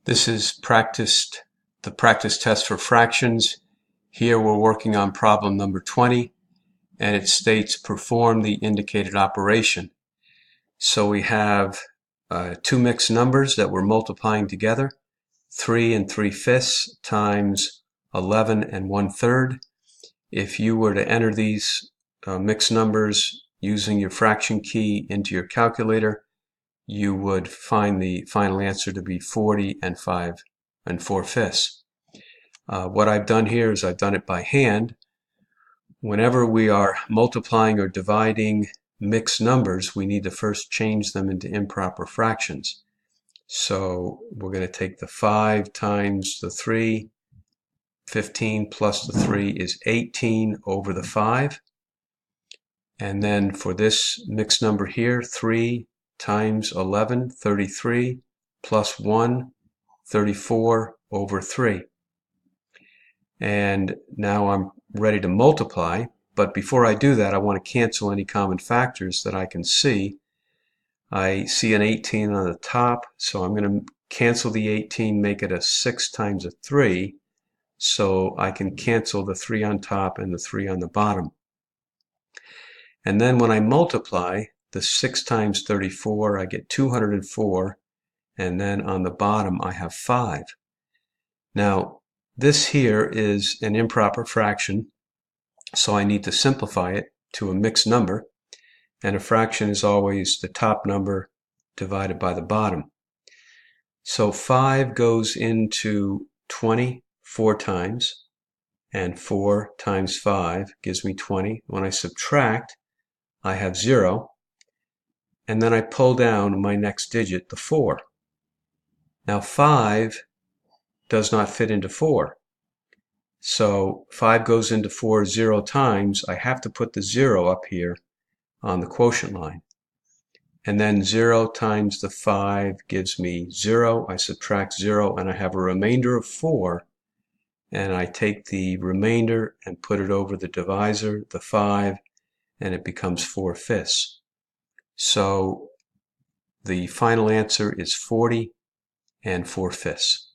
This is the practice test for fractions. Here we're working on problem number 20, and it states perform the indicated operation. So we have two mixed numbers that we're multiplying together, 3 3/5 times 11 1/3. If you were to enter these mixed numbers using your fraction key into your calculator, you would find the final answer to be 40 5 4/5. What I've done here is I've done it by hand. Whenever we are multiplying or dividing mixed numbers, we need to first change them into improper fractions. So we're going to take the 5 times the 3, 15 plus the 3 is 18 over the 5. And then for this mixed number here, 3 times 11, 33, plus 1, 34 over 3. And now I'm ready to multiply, but before I do that, I want to cancel any common factors that I can see. I see an 18 on the top, so I'm going to cancel the 18, make it a 6 times a 3, so I can cancel the 3 on top and the 3 on the bottom. And then when I multiply the 6 times 34, I get 204, and then on the bottom I have 5. Now this here is an improper fraction, so I need to simplify it to a mixed number, and a fraction is always the top number divided by the bottom. So 5 goes into 20 4 times, and 4 times 5 gives me 20. When I subtract, I have 0, and then I pull down my next digit, the 4. Now 5 does not fit into 4. So 5 goes into 4 0 times. I have to put the 0 up here on the quotient line. And then 0 times the 5 gives me 0. I subtract 0, and I have a remainder of 4. And I take the remainder and put it over the divisor, the 5, and it becomes 4/5. So the final answer is 40 4/5.